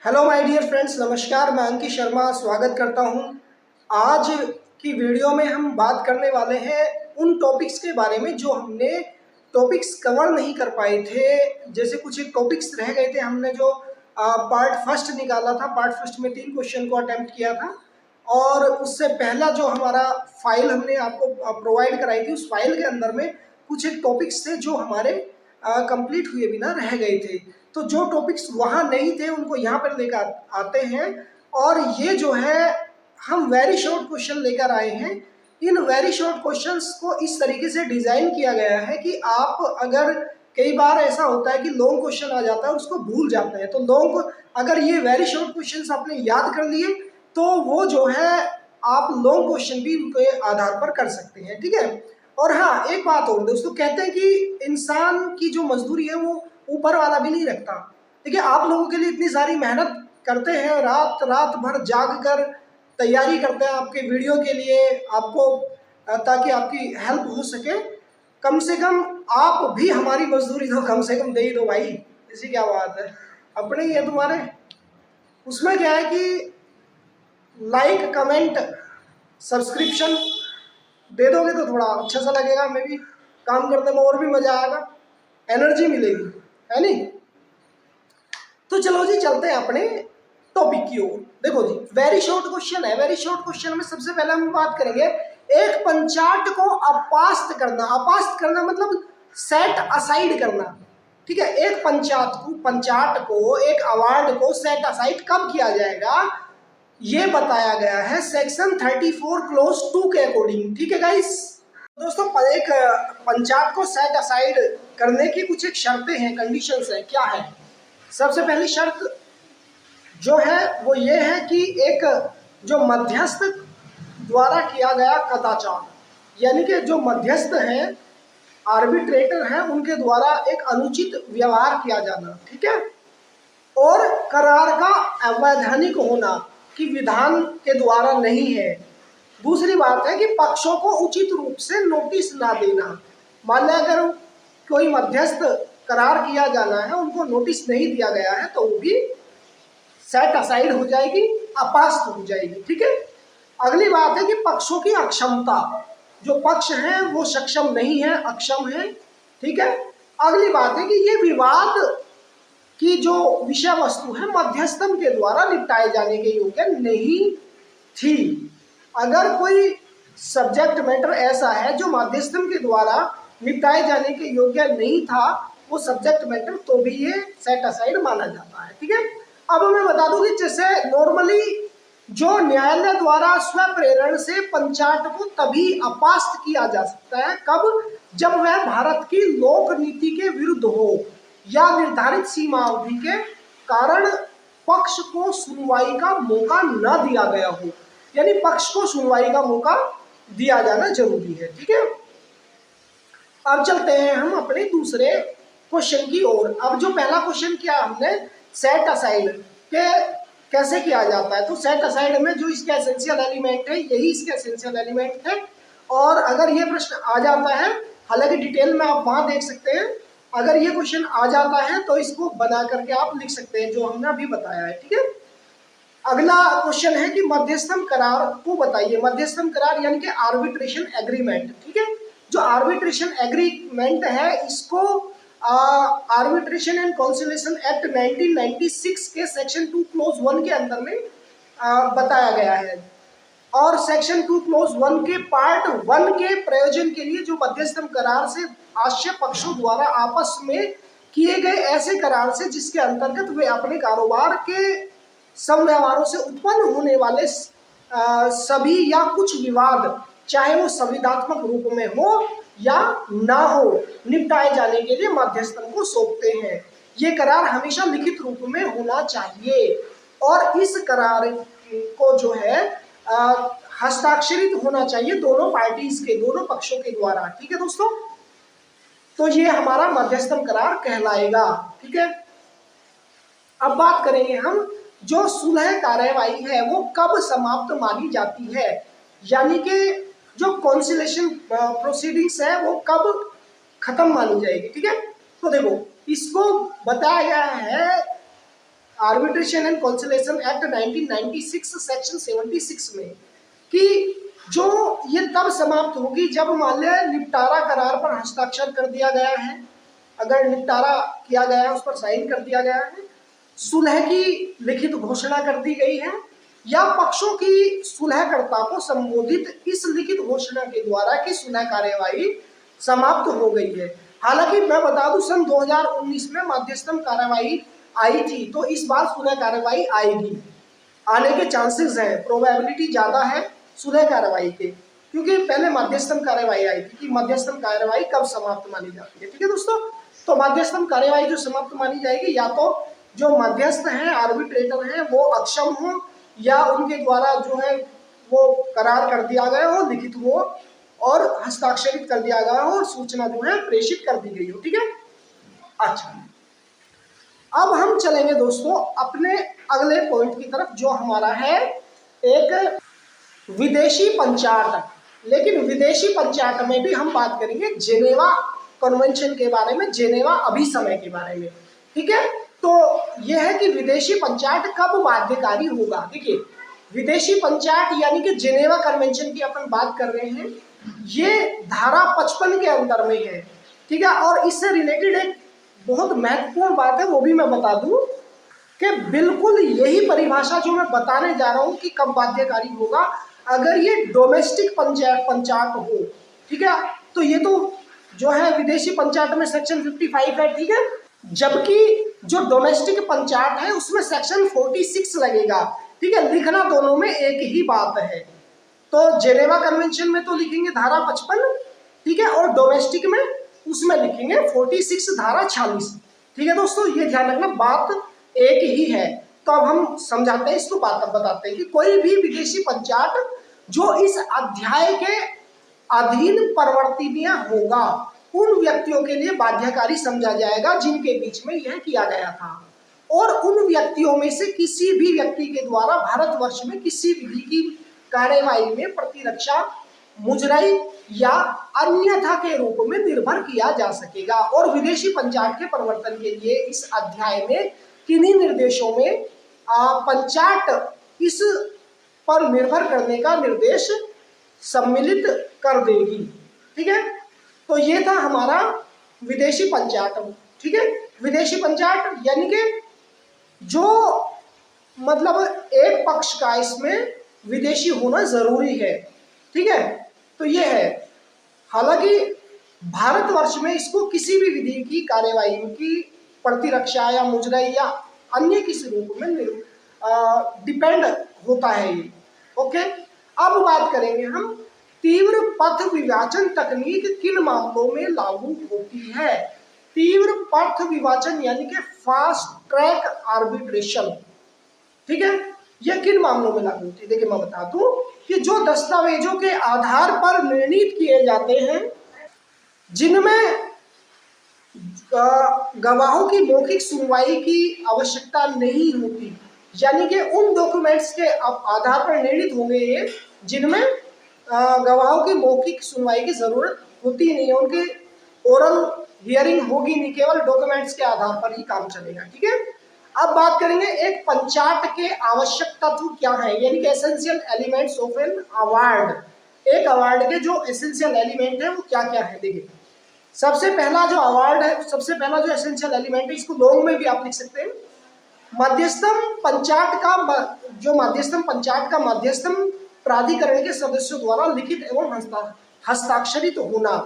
Hello my dear friends, नमस्कार। मैं अंकित शर्मा स्वागत करता हूं। आज की वीडियो में हम बात करने वाले हैं उन टॉपिक्स के बारे में जो हमने टॉपिक्स कवर नहीं कर पाए थे। जैसे कुछ एक टॉपिक्स रह गए थे, हमने जो पार्ट फर्स्ट निकाला था। पार्ट फर्स्ट में 3 क्वेश्चन को अटेम्प्ट किया था और उससे पहला जो हमारा फाइल हमने आपको प्रोवाइड कराई थी, उस फाइल के अंदर में कुछ एक टॉपिक्स थे जो हमारे कंप्लीट हुए बिना रह गए थे। तो जो टॉपिक्स वहाँ नहीं थे उनको यहाँ पर लेकर आते हैं और ये जो है हम वेरी शॉर्ट क्वेश्चन लेकर आए हैं। इन वेरी शॉर्ट क्वेश्चंस को इस तरीके से डिज़ाइन किया गया है कि आप अगर कई बार ऐसा होता है कि लॉन्ग क्वेश्चन आ जाता है और उसको भूल जाते हैं, तो लॉन्ग अगर ये वेरी शॉर्ट क्वेश्चंस आपने याद कर लिए तो वो जो है आप लॉन्ग क्वेश्चन भी उनके आधार पर कर सकते हैं। ठीक है। और हाँ, एक बात और दोस्तों, कहते हैं कि इंसान की जो मजदूरी है वो ऊपर वाला भी नहीं रखता। देखिए, आप लोगों के लिए इतनी सारी मेहनत करते हैं, रात रात भर जाग कर तैयारी करते हैं आपके वीडियो के लिए, आपको ताकि आपकी हेल्प हो सके। कम से कम आप भी हमारी मजदूरी तो कम से कम दे ही दो भाई। ऐसी क्या बात है, अपने ही है तुम्हारे। उसमें क्या है कि लाइक, कमेंट, सब्सक्रिप्शन दे दोगे तो थोड़ा अच्छा सा लगेगा, हमें भी काम करने में और भी मजा आएगा, एनर्जी मिलेगी, है नहीं। तो चलो जी, चलते हैं अपने टॉपिक की ओर। देखो जी, वेरी शॉर्ट क्वेश्चन है। वेरी शॉर्ट क्वेश्चन में सबसे पहले हम बात करेंगे एक पंचाट को अपास्त करना। अपास्त करना मतलब सेट असाइड करना। ठीक है। एक पंचाट को एक अवार्ड को सेट असाइड कब किया जाएगा, ये बताया गया है सेक्शन 34 क्लोज 2 के अकॉर्डिंग। ठीक है गाइस। दोस्तों, एक पंचाट को सेट असाइड करने की कुछ एक शर्तें हैं, कंडीशंस हैं। क्या है? सबसे पहली शर्त जो है वो ये है कि एक जो मध्यस्थ द्वारा किया गया कदाचार, यानी कि जो मध्यस्थ हैं, आर्बिट्रेटर हैं, उनके द्वारा एक अनुचित व्यवहार किया जाना। ठीक है। और करार का अवैधानिक होना, कि विधान के द्वारा नहीं है। दूसरी बात है कि पक्षों को उचित रूप से नोटिस ना देना। मान लिया अगर कोई मध्यस्थ करार किया जाना है, उनको नोटिस नहीं दिया गया है, तो वो भी सेट असाइड हो जाएगी, अपास्त हो जाएगी। ठीक है। अगली बात है कि पक्षों की अक्षमता, जो पक्ष हैं वो सक्षम नहीं है, अक्षम है। ठीक है। अगली बात है कि ये विवाद की जो विषय वस्तु है मध्यस्थम के द्वारा निपटाए जाने के योग्य नहीं थी। अगर कोई सब्जेक्ट मैटर ऐसा है जो मध्यस्थम के द्वारा निपटाए जाने के योग्य नहीं था, वो सब्जेक्ट मैटर, तो भी ये सेट असाइड माना जाता है। ठीक है। अब मैं बता दूं कि जैसे नॉर्मली जो न्यायालय द्वारा स्वप्रेरण से पंचाट को तभी अपास्त किया जा सकता है, कब? जब वह भारत की लोक नीति के विरुद्ध हो या निर्धारित सीमा अवधि के कारण पक्ष को सुनवाई का मौका न दिया गया हो। यानी पक्ष को सुनवाई का मौका दिया जाना जरूरी है। ठीक है। अब चलते हैं हम अपने दूसरे क्वेश्चन की ओर। अब जो पहला क्वेश्चन किया हमने सेट असाइड के कैसे किया जाता है, तो सेट असाइड में जो इसका एसेंशियल एलिमेंट है, यही इसका एसेंशियल एलिमेंट है। और अगर ये प्रश्न आ जाता है, हालांकि डिटेल में आप वहां देख सकते हैं, अगर ये क्वेश्चन आ जाता है तो इसको बना करके आप लिख सकते हैं, जो हमने अभी बताया है। ठीक है। अगला क्वेश्चन है कि मध्यस्थम करार को बताइए। मध्यस्थम करार यानी कि आर्बिट्रेशन एग्रीमेंट। ठीक है। जो आर्बिट्रेशन एग्रीमेंट है, इसको आर्बिट्रेशन एंड कॉन्सिलेशन एक्ट 1996 के सेक्शन 2 क्लोज 1 के अंदर में बताया गया है। और सेक्शन 2 क्लोज 1 के पार्ट 1 के प्रयोजन के लिए जो मध्यस्थम करार से आश्य पक्षों द्वारा आपस में किए गए ऐसे करार से जिसके अंतर्गत वे अपने कारोबार के समव्यवहारों से उत्पन्न होने वाले सभी या कुछ विवाद, चाहे वो संविदात्मक रूप में हो या ना हो, निपटाए जाने के लिए मध्यस्थन को सौंपते हैं। ये करार हमेशा लिखित रूप में होना चाहिए और इस करार को जो है हस्ताक्षरित होना चाहिए दोनों पार्टीज के, दोनों पक्षों के द्वारा। ठीक है दोस्तों। तो ये हमारा मध्यस्थम करार कहलाएगा। ठीक है। अब बात करेंगे हम, जो सुलह कार्यवाही है वो कब समाप्त मानी जाती है, यानी कि जो कॉन्सिलेशन प्रोसीडिंग्स है वो कब खत्म मानी जाएगी। ठीक है। तो देखो, इसको बताया गया है arbitration and conciliation act 1996 section 76 में कि जो ये तब समाप्त होगी जब मान लिया निपटारा करार पर हस्ताक्षर कर दिया गया है, अगर निपटारा किया गया है, उस पर साइन कर दिया गया है, सुलह की लिखित घोषणा कर दी गई है, या पक्षों की सुलहकर्ता को संबोधित इस लिखित घोषणा के द्वारा कि सुलह कार्यवाही समाप्त हो गई है। हालांकि मैं बता दूं सन 2019 में मध्यस्थम कार्यवाही आई थी, तो इस बार सुलह कार्यवाही आएगी, आने के चांसेस हैं, प्रोबेबिलिटी ज्यादा है सुलह कार्यवाही के, क्योंकि पहले मध्यस्थम कार्यवाही आई थी कि मध्यस्थम कार्यवाही कब समाप्त मानी जाती है। ठीक है दोस्तों, तो मध्यस्थम कार्यवाही जो समाप्त मानी जाएगी, या तो जो मध्यस्थ हैं, आर्बिट्रेटर हैं, वो अक्षम हो, या उनके द्वारा जो है वो करार कर दिया गया हो, लिखित हो और हस्ताक्षरित कर दिया गया हो और सूचना जो है प्रेषित कर दी गई हो। ठीक है, अच्छा अब हम चलेंगे दोस्तों अपने अगले पॉइंट की तरफ, जो हमारा है एक विदेशी पंचाट। लेकिन विदेशी पंचाट में भी हम बात करेंगे जेनेवा कन्वेंशन के बारे में, जेनेवा अभिसमय के बारे में। ठीक है, तो यह है कि विदेशी पंचाट कब बाध्यकारी होगा। देखिए, विदेशी पंचाट यानी कि जेनेवा कन्वेंशन की अपन बात कर रहे हैं, ये धारा 55 के अंदर में है। ठीक है, और इससे रिलेटेड एक बहुत महत्वपूर्ण बात है, वो भी मैं बता दूं कि बिल्कुल यही परिभाषा जो मैं बताने जा रहा हूं कि कब बाध्यकारी होगा, अगर ये डोमेस्टिक पंचाट हो। ठीक है, तो ये तो जो है विदेशी पंचाट में सेक्शन 55 है। ठीक है, जबकि जो डोमेस्टिक पंचाट है उसमें सेक्शन 46 लगेगा। ठीक है, लिखना दोनों में एक ही बात है। तो जेनेवा कन्वेंशन में तो लिखेंगे धारा 55, ठीक है, और डोमेस्टिक में उसमें लिखेंगे 46 धारा 46। ठीक है दोस्तों, ये ध्यान रखना, बात एक ही है। तो अब हम समझाते हैं इसको, बात बताते हैं कि कोई भी विदेशी पंचाट जो इस अध्याय के अधीन परिवर्तनीय होगा, उन व्यक्तियों के लिए बाध्यकारी समझा जाएगा जिनके बीच में यह किया गया था, और उन व्यक्तियों में से किसी भी व्यक्ति के द्वारा भारतवर्ष में किसी विधि की कार्यवाही में प्रतिरक्षा, मुजराई या अन्यथा के रूप में निर्भर किया जा सकेगा। और विदेशी पंचाट के परिवर्तन के लिए इस अध्याय में किन्हीं निर्देशों में पंचाट इस पर निर्भर करने का निर्देश सम्मिलित कर देगी। ठीक है, तो ये था हमारा विदेशी पंचाट। ठीक है, विदेशी पंचाट यानी कि जो मतलब एक पक्ष का इसमें विदेशी होना जरूरी है। ठीक है, तो ये है। हालांकि भारतवर्ष में इसको किसी भी विधि की कार्यवाही की प्रतिरक्षा या मुजराई या अन्य किसी रूप में डिपेंड होता है ये। ओके, अब बात करेंगे हम तीव्र पथ विभाजन तकनीक किन मामलों में लागू होती है। तीव्र पथ विभाजन यानी कि फास्ट ट्रैक आर्बिट्रेशन, ठीक है, यह किन मामलों में लागू होती है। देखिए, मैं बता दूं कि जो दस्तावेजों के आधार पर निर्णित किए जाते हैं, जिनमें गवाहों की मौखिक सुनवाई की आवश्यकता नहीं होती, यानी कि उन डॉक्यूमेंट्स के आधार पर निर्णित होंगे ये जिनमें गवाहों की मौखिक सुनवाई की जरूरत होती नहीं है, उनकी ओरल हियरिंग होगी नहीं, केवल डॉक्यूमेंट्स के आधार पर ही काम चलेगा। ठीक है, अब बात करेंगे एक पंचाट के आवश्यक तत्व क्या है, यानी कि essential elements of an award. एक अवार्ड के जो एसेंशियल एलिमेंट है वो क्या क्या है। देखिए, सबसे पहला जो अवार्ड है, सबसे पहला जो एसेंशियल एलिमेंट है, इसको लॉन्ग में भी आप लिख सकते हैं, मध्यस्थम पंचाट का जो मध्यस्थम पंचाट का मध्यस्थम प्राधिकरण के सदस्यों द्वारा लिखित एवं हस्ताक्षरित होना।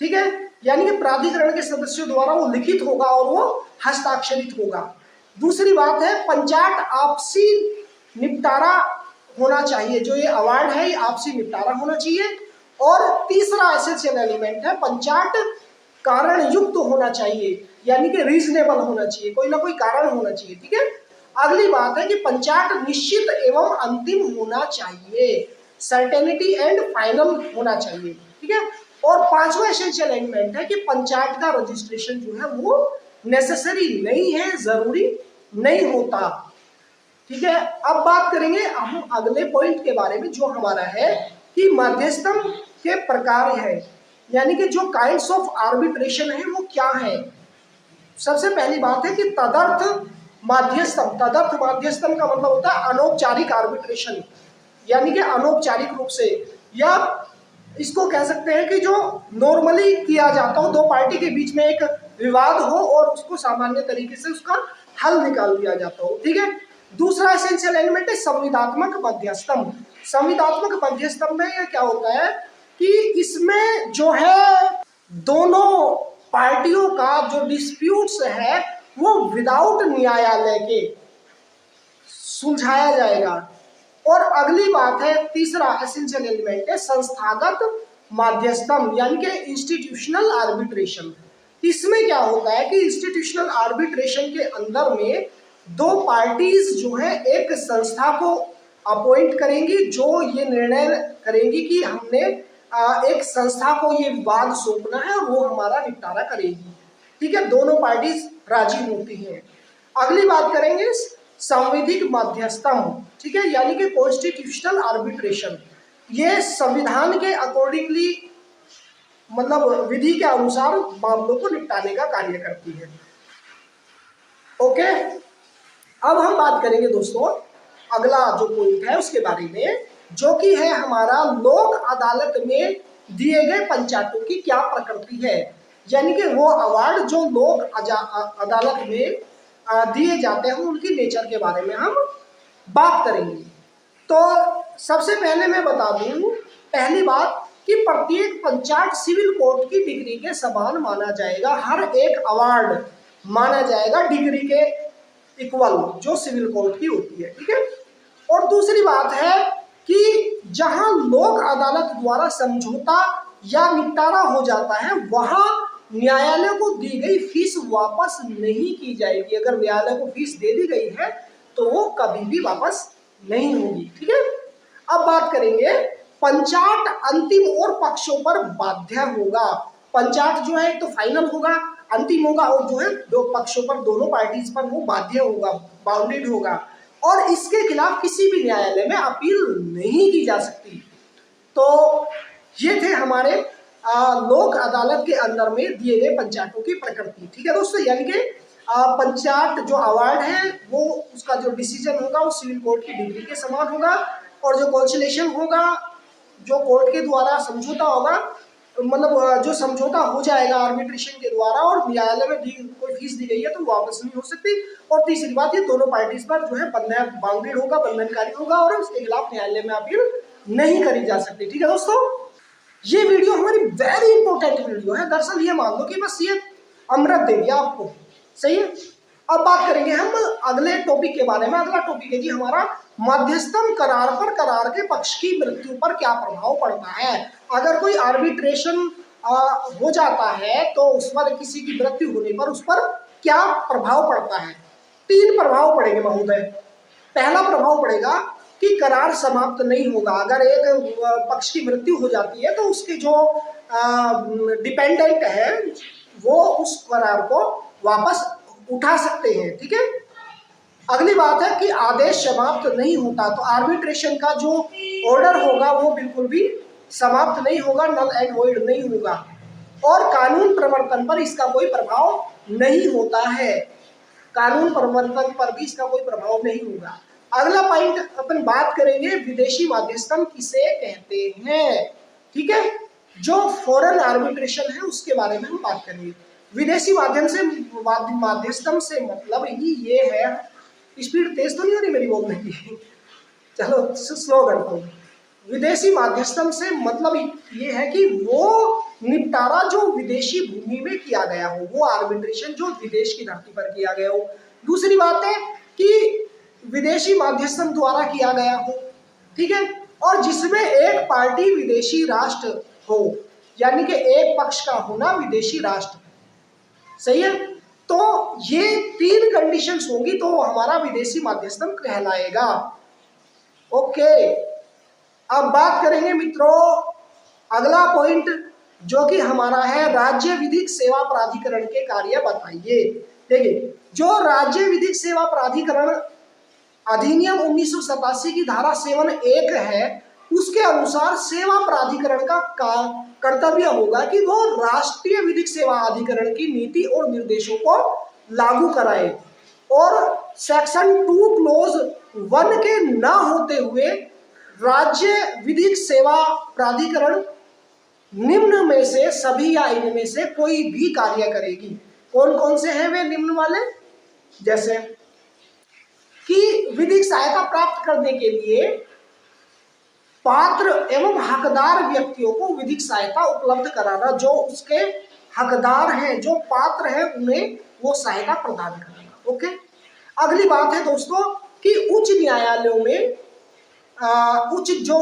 ठीक है, यानी कि प्राधिकरण के सदस्यों द्वारा वो लिखित होगा और वो हस्ताक्षरित होगा। दूसरी बात है पंचाट आपसी निपटारा होना चाहिए, जो ये अवार्ड है ये आपसी निपटारा होना चाहिए। और तीसरा एसेंशियल एलिमेंट है पंचाट कारण युक्त होना चाहिए, यानी कि रीजनेबल होना चाहिए, कोई ना कोई कारण होना चाहिए। ठीक है, अगली बात है कि पंचाट निश्चित एवं अंतिम होना चाहिए, सर्टेनिटी एंड फाइनल होना चाहिए। ठीक है, और पांचवा एसेंशियल एलिमेंट है कि पंचाट का रजिस्ट्रेशन जो है वो नेसेसरी नहीं है, जरूरी नहीं होता। ठीक है, अब बात करेंगे हम अगले पॉइंट के बारे में, जो हमारा है कि मध्यस्थम के प्रकार है, यानी कि जो काइंड्स ऑफ आर्बिट्रेशन है वो क्या है। सबसे पहली बात है कि तदर्थ माध्यस्थम, तदर्थ माध्यस्थम का मतलब होता है अनौपचारिक आर्बिट्रेशन, यानी कि अनौपचारिक रूप से, या इसको कह सकते हैं कि जो नॉर्मली किया जाता हो, दो पार्टी के बीच में एक विवाद हो और उसको सामान्य तरीके से उसका हल निकाल दिया जाता हो, ठीक है। दूसरा एसेंशियल एलिमेंट है संविदात्मक मध्यस्थम। संविदात्मक मध्यस्थम में ये क्या होता है कि इसमें जो है दोनों पार्टियों का जो डिस्प्यूट्स है वो विदाउट न्यायालय के सुलझाया जाएगा। और अगली बात है, तीसरा एसेंशियल एलिमेंट है संस्थागत माध्यस्थम, यानी कि इंस्टीट्यूशनल आर्बिट्रेशन। इसमें क्या होता है कि इंस्टीट्यूशनल आर्बिट्रेशन के अंदर में दो पार्टीज जो है एक संस्था को अपॉइंट करेंगी जो ये निर्णय करेंगी कि हमने एक संस्था को ये विवाद सौंपना है और वो हमारा निपटारा करेगी, ठीक है। दोनों पार्टीज राजी होती हैं। अगली बात करेंगे संविधिक मध्यस्थम, ठीक है, यानी कि कॉन्स्टिट्यूशनल आर्बिट्रेशन। ये संविधान के अकॉर्डिंगली मतलब विधि के अनुसार मामलों को निपटाने का कार्य करती है। ओके, अब हम बात करेंगे दोस्तों अगला जो पॉइंट है उसके बारे में, जो कि है हमारा लोक अदालत में दिए गए पंचायतों की क्या प्रकृति है, यानी कि वो अवार्ड जो लोक अदालत में दिए जाते हैं उनकी नेचर के बारे में हम बात करेंगे। तो सबसे पहले मैं बता दूं, पहली बात कि प्रत्येक पंचायत सिविल कोर्ट की डिग्री के समान माना जाएगा, हर एक अवार्ड माना जाएगा डिग्री के इक्वल जो सिविल कोर्ट की होती है, ठीक है। और दूसरी बात है कि जहां लोक अदालत द्वारा समझौता या निपटारा हो जाता है वहां न्यायालय को दी गई फीस वापस नहीं की जाएगी। अगर न्यायालय को फीस दे दी गई है तो वो कभी भी वापस नहीं होगी, ठीक है। अब बात करेंगे पंचायत अंतिम और पक्षों पर बाध्य होगा। पंचायत जो है तो फाइनल होगा, अंतिम होगा, और जो है दो पक्षों पर, दोनों पार्टीज पर वो बाध्य होगा, बाउंडेड होगा, और इसके खिलाफ किसी भी न्यायालय में अपील नहीं की जा सकती। तो ये थे हमारे लोक अदालत के अंदर में दिए गए पंचायतों की प्रकृति, ठीक है दोस्तों। यानी कि पंचायत जो अवार्ड है वो उसका जो डिसीजन होगा वो सिविल कोर्ट की डिग्री के समान होगा, और जो कॉन्सिलेशन होगा, जो कोर्ट के द्वारा समझौता होगा, मतलब जो समझौता हो जाएगा आर्बिट्रेशन के द्वारा और न्यायालय में कोई फीस दी गई है तो वापस नहीं हो सकती। और तीसरी बात, ये दोनों पार्टीज पर जो है बाउंडेड होगा, बंधनकारी होगा, और उसके खिलाफ न्यायालय में अपील नहीं करी जा सकती, ठीक है दोस्तों। ये वीडियो हमारी वेरी इंपॉर्टेंट वीडियो है। दरअसल ये मान लो कि बस ये अमृत दे दिया आपको, सही है। अब बात करेंगे हम अगले टॉपिक के बारे में। अगला टॉपिक है जी हमारा मध्यस्थम करार पर करार के पक्ष की मृत्यु पर क्या प्रभाव पड़ता है। अगर कोई आर्बिट्रेशन हो जाता है तो उस पर किसी की मृत्यु होने पर उस पर क्या प्रभाव पड़ता है। 3 प्रभाव पड़ेंगे महोदय। पहला प्रभाव पड़ेगा कि करार समाप्त नहीं होगा। अगर एक पक्ष की मृत्यु हो जाती है तो उसके जो डिपेंडेंट है वो उस करार को वापस उठा सकते हैं, ठीक है। अगली बात है कि आदेश समाप्त नहीं होता, तो आर्बिट्रेशन का जो ऑर्डर होगा वो बिल्कुल भी समाप्त नहीं होगा, नल एंड वॉइड नहीं होगा, और कानून प्रवर्तन पर इसका कोई प्रभाव नहीं होता है। कानून प्रवर्तन पर भी इसका कोई प्रभाव नहीं होगा। अगला पॉइंट अपन बात करेंगे विदेशी मध्यस्थम किसे कहते हैं, ठीक है। जो फॉरेन आर्बिट्रेशन है उसके बारे में हम बात करेंगे। विदेशी माध्यस्थम से मतलब ही ये है, स्पीड तेज तो नहीं हो रही मेरी बोलने की, चलो स्लो करता हूँ। विदेशी माध्यस्थम से मतलब ये है कि वो निपटारा जो विदेशी भूमि में किया गया हो, वो आर्बिट्रेशन जो विदेश की धरती पर किया गया हो। दूसरी बात है कि विदेशी माध्यस्थम द्वारा किया गया हो, ठीक है, और जिसमें एक पार्टी विदेशी राष्ट्र हो, यानी कि एक पक्ष का होना विदेशी राष्ट्र, सही है। तो ये 3 कंडीशंस होंगी तो हमारा विदेशी माध्यस्थम कहलाएगा। ओके, अब बात करेंगे मित्रों अगला पॉइंट जो कि हमारा है राज्य विधिक सेवा प्राधिकरण के कार्य बताइए। देखिए, जो राज्य विधिक सेवा प्राधिकरण अधिनियम 1987 की धारा 7(1) है, उसके अनुसार सेवा प्राधिकरण का कर्तव्य होगा कि वो राष्ट्रीय विधिक सेवा अधिकरण की नीति और निर्देशों को लागू कराए और सेक्शन 2 क्लोज 1 के न होते हुए राज्य विधिक सेवा प्राधिकरण निम्न में से सभी या इनमें से कोई भी कार्य करेगी। कौन कौन से हैं वे निम्न वाले? जैसे कि विधिक सहायता प्राप्त करने के लिए पात्र एवं हकदार व्यक्तियों को विधिक सहायता उपलब्ध कराना, जो उसके हकदार हैं, जो पात्र हैं, उन्हें वो सहायता प्रदान कराना। ओके, अगली बात है दोस्तों कि उच्च न्यायालयों में उच्च जो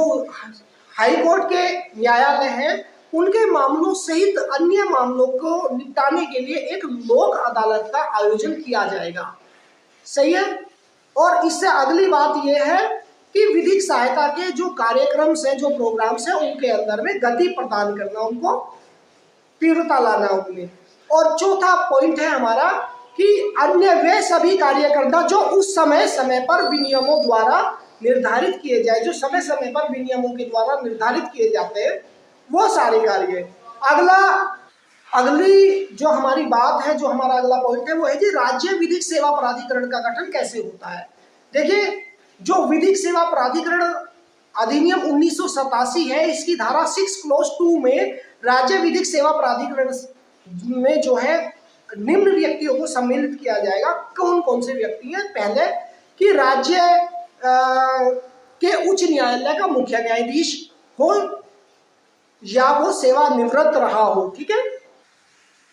हाई कोर्ट के न्यायालय हैं उनके मामलों सहित अन्य मामलों को निपटाने के लिए एक लोक अदालत का आयोजन किया जाएगा। सही है। और इससे अगली बात यह है कि विधिक सहायता के जो कार्यक्रम से, जो प्रोग्राम्स हैं, उनके अंदर में गति प्रदान करना, उनको तीव्रता लाना उनमें। और चौथा पॉइंट है हमारा कि अन्य वे सभी कार्य करना जो उस समय समय पर विनियमों द्वारा निर्धारित किए जाए, जो समय समय पर विनियमों के द्वारा निर्धारित किए जाते हैं, वो सारे कार्य। अगली जो हमारी बात है, जो हमारा अगला पॉइंट है, वो है कि राज्य विधिक सेवा प्राधिकरण का गठन कैसे होता है। देखिए, जो विधिक सेवा प्राधिकरण अधिनियम 1987 है, इसकी धारा 6 क्लोज 2 में राज्य विधिक सेवा प्राधिकरण में जो है निम्न व्यक्तियों को सम्मिलित किया जाएगा। कौन कौन से व्यक्ति हैं? पहले कि राज्य के उच्च न्यायालय का मुख्य न्यायाधीश हो या वो सेवानिवृत्त रहा हो। ठीक है,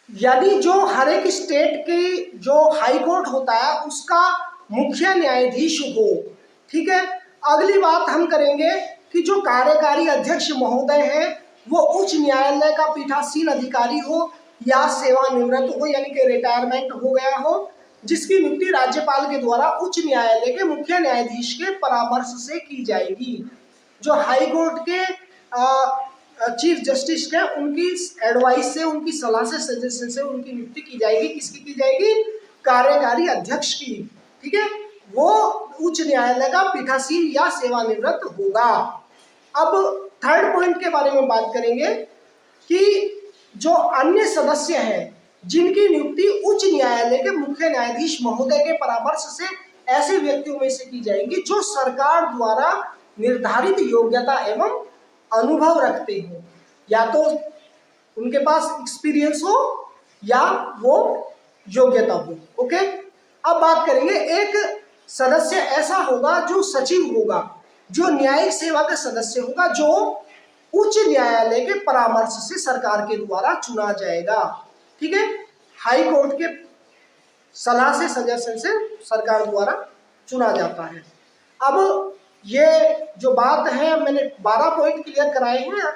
यानी जो हर एक स्टेट की जो हाई कोर्ट होता है उसका मुख्य न्यायाधीश हो। ठीक है। अगली बात हम करेंगे कि जो कार्यकारी अध्यक्ष महोदय हैं वो उच्च न्यायालय का पीठासीन अधिकारी हो या सेवानिवृत्त हो, यानी कि रिटायरमेंट हो गया हो, जिसकी नियुक्ति राज्यपाल के द्वारा उच्च न्यायालय के मुख्य न्यायाधीश के परामर्श से की जाएगी। जो हाई कोर्ट के चीफ जस्टिस के उनकी एडवाइस से, उनकी सलाह से, सजेशन से उनकी नियुक्ति की जाएगी। किसकी की जाएगी? कार्यकारी अध्यक्ष की। ठीक है, वो उच्च न्यायालय का पीठासीन या सेवानिवृत्त होगा। अब थर्ड पॉइंट के बारे में बात करेंगे कि जो अन्य सदस्य हैं जिनकी नियुक्ति उच्च न्यायालय के मुख्य न्यायाधीश महोदय के परामर्श से ऐसे व्यक्तियों में से की जाएगी जो सरकार द्वारा निर्धारित योग्यता एवं अनुभव रखते हो, या तो उनके पास एक्सपीरियंस हो या वो योग्यता हो। ओके, अब बात करेंगे, एक सदस्य ऐसा होगा जो सचिव होगा, जो न्यायिक सेवा का सदस्य होगा, जो उच्च न्यायालय के परामर्श से सरकार के द्वारा चुना जाएगा। ठीक है, हाई कोर्ट के सलाह से, सजेशन से सरकार द्वारा चुना जाता है। अब ये जो बात है, मैंने 12 पॉइंट क्लियर कराए हैं,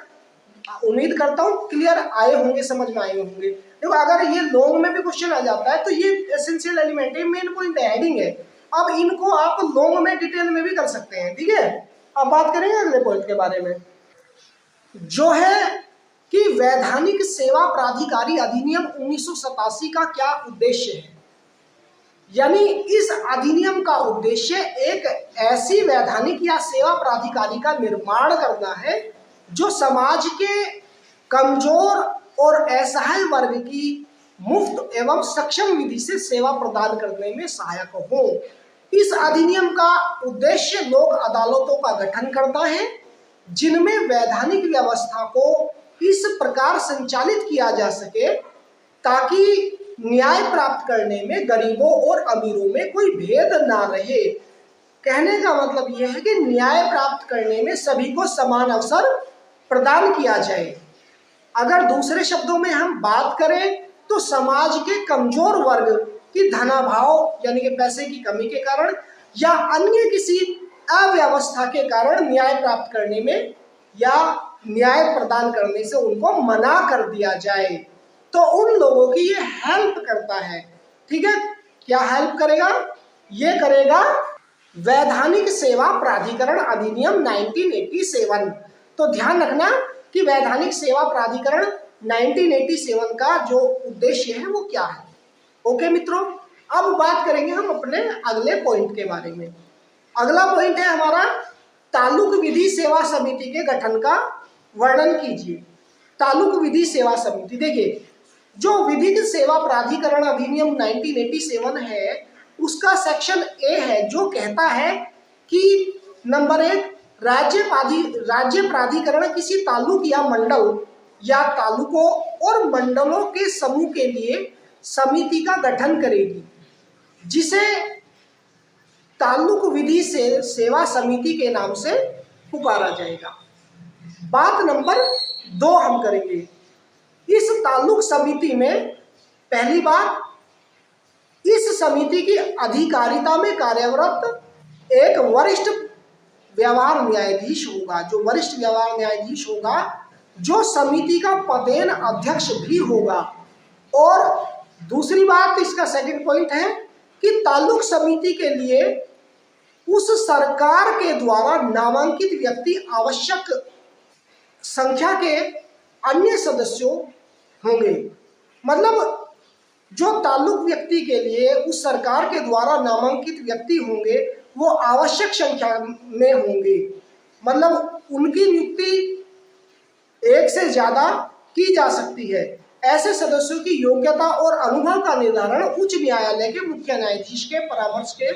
उम्मीद करता हूँ क्लियर आए होंगे, समझ में आए होंगे। देखो, अगर ये लॉन्ग में भी क्वेश्चन आ जाता है तो ये एसेंशियल एलिमेंट है, मेन पॉइंट हेडिंग है। अब इनको आप लॉन्ग में डिटेल में भी कर सकते हैं। ठीक है, अब बात करेंगे अगले पॉइंट के बारे में, जो है कि वैधानिक सेवा प्राधिकारी अधिनियम 1987 का क्या उद्देश्य है। यानी इस अधिनियम का उद्देश्य एक ऐसी वैधानिक या सेवा प्राधिकारी का निर्माण करना है जो समाज के कमजोर और असहाय वर्ग की मुफ्त एवं सक्षम विधि से सेवा प्रदान करने में सहायक हो। इस अधिनियम का उद्देश्य लोक अदालतों का गठन करना है जिनमें वैधानिक व्यवस्था को इस प्रकार संचालित किया जा सके ताकि न्याय प्राप्त करने में गरीबों और अमीरों में कोई भेद ना रहे। कहने का मतलब यह है कि न्याय प्राप्त करने में सभी को समान अवसर प्रदान किया जाए। अगर दूसरे शब्दों में हम बात करें तो समाज के कमजोर वर्ग की धनाभाव यानी कि पैसे की कमी के कारण या अन्य किसी अव्यवस्था के कारण न्याय प्राप्त करने में या न्याय प्रदान करने से उनको मना कर दिया जाए, तो उन लोगों की ये हेल्प करता है। ठीक है, क्या हेल्प करेगा? ये करेगा वैधानिक सेवा प्राधिकरण अधिनियम 1987। तो ध्यान रखना कि वैधानिक सेवा प्राधिकरण 1987 का जो उद्देश्य है वो क्या है। ओके मित्रों, अब बात करेंगे हम अपने अगले पॉइंट के बारे में। अगला पॉइंट है हमारा तालुक विधि सेवा समिति के गठन का वर्णन कीजिए। तालुक विधि सेवा समिति, देखिए जो विधिक सेवा प्राधिकरण अधिनियम 1987 है उसका सेक्शन ए है जो कहता है कि नंबर 1, राज्य प्राधिकरण किसी ताल्लुक या मंडल या तालुकों और मंडलों के समूह के लिए समिति का गठन करेगी, जिसे ताल्लुक विधि से सेवा समिति के नाम से पुकारा जाएगा। बात नंबर 2 हम करेंगे। इस ताल्लुक समिति में पहली बात, इस समिति की अधिकारिता में कार्यरत एक वरिष्ठ व्यवहार न्यायाधीश होगा, जो वरिष्ठ व्यवहार न्यायाधीश होगा, जो समिति का पदेन अध्यक्ष भी होगा। और दूसरी बात, इसका सेकंड पॉइंट है कि ताल्लुक समिति के लिए उस सरकार के द्वारा नामांकित व्यक्ति आवश्यक संख्या के अन्य सदस्यों होंगे। मतलब जो ताल्लुक व्यक्ति के लिए उस सरकार के द्वारा नामांकित व्यक्ति होंगे वो आवश्यक संख्या में होंगे। मतलब उनकी नियुक्ति एक से ज्यादा की जा सकती है। ऐसे सदस्यों की योग्यता और अनुभव का निर्धारण उच्च न्यायालय के मुख्य न्यायाधीश के परामर्श के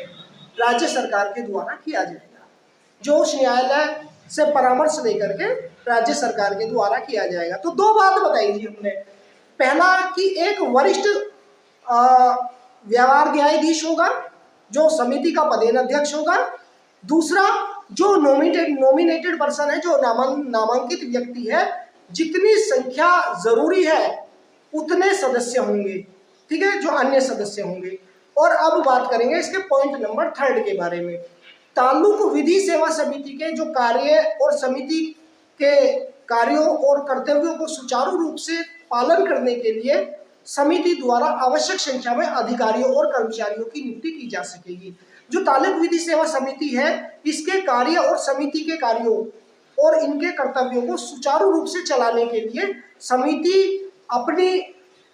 राज्य सरकार के द्वारा किया जाएगा। जो उच्च न्यायालय से परामर्श लेकर के राज्य सरकार के द्वारा किया जाएगा। तो 2 बात बताई थी हमने। पहला कि एक वरिष्ठ व्यवहार न्यायाधीश होगा जो समिति का पदेन अध्यक्ष होगा। दूसरा, जो नॉमिनेटेड पर्सन है, जो नामांकित व्यक्ति है, जितनी संख्या जरूरी है उतने सदस्य होंगे, ठीक है, जो अन्य सदस्य होंगे। और अब बात करेंगे इसके पॉइंट नंबर 3 के बारे में। ताल्लुक विधि सेवा समिति के जो कार्य और समिति के कार्यों और कर्तव्यों को सुचारू रूप से पालन करने के लिए समिति द्वारा आवश्यक संख्या में अधिकारियों और कर्मचारियों की नियुक्ति की जा सकेगी। जो ताल्लुक विधि सेवा समिति है, इसके कार्य और समिति के कार्यों और इनके कर्तव्यों को सुचारू रूप से चलाने के लिए समिति अपनी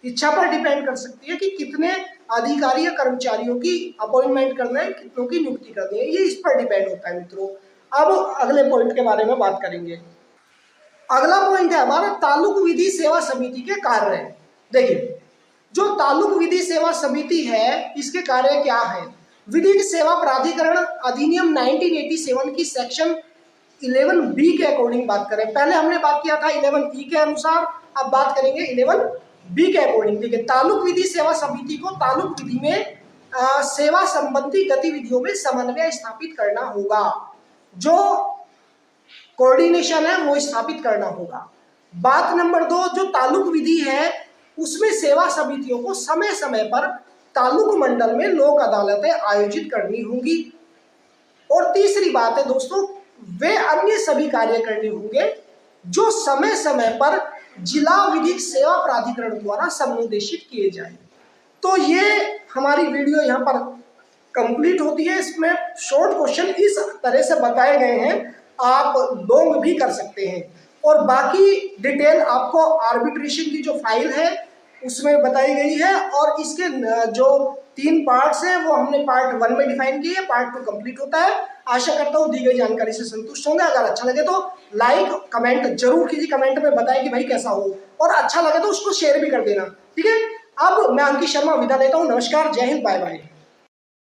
इच्छा पर डिपेंड कर सकती है कि कितने अधिकारी या कर्मचारियों की अपॉइंटमेंट करना है, कितनों की नियुक्ति करनी है, ये इस पर डिपेंड होता है मित्रों। अब अगले पॉइंट के बारे में बात करेंगे। अगला पॉइंट है हमारा ताल्लुक विधि सेवा समिति के कार्य। देखिए, जो ताल्लुक विधि सेवा समिति है इसके कार्य क्या है। विधिक सेवा प्राधिकरण अधिनियम 1987 की सेक्शन 11B के अकॉर्डिंग बात करें। पहले हमने बात किया था 11E के अनुसार, अब बात करेंगे 11B के अकॉर्डिंग। देखिए, ताल्लुक विधि सेवा समिति को ताल्लुक विधि में सेवा संबंधी गतिविधियों में समन्वय स्थापित करना होगा। जो कोऑर्डिनेशन है वो स्थापित करना होगा। बात नंबर 2, जो ताल्लुक विधि है उसमें सेवा समितियों को समय समय पर ताल्लुक मंडल में लोक अदालतें आयोजित करनी होंगी। और तीसरी बात है दोस्तों, वे अन्य सभी कार्य करने होंगे जो समय समय पर जिला विधिक सेवा प्राधिकरण द्वारा समुदेशित किए जाए। तो ये हमारी वीडियो यहाँ पर कंप्लीट होती है। इसमें शॉर्ट क्वेश्चन इस तरह से बताए गए हैं, आप लॉन्ग भी कर सकते हैं। और बाकी डिटेल आपको आर्बिट्रेशन की जो फाइल है उसमें बताई गई है। और इसके जो 3 पार्ट्स हैं वो हमने पार्ट 1 में डिफाइन किए हैं, पार्ट 2 कंप्लीट होता है। आशा करता हूँ दी गई जानकारी से संतुष्ट होंगे। अगर अच्छा लगे तो लाइक कमेंट जरूर कीजिए, कमेंट में बताएं कि भाई कैसा हो, और अच्छा लगे तो उसको शेयर भी कर देना, ठीक है। अब मैं अंकित शर्मा विदा लेता हूँ। नमस्कार, जय हिंद, बाय बाय।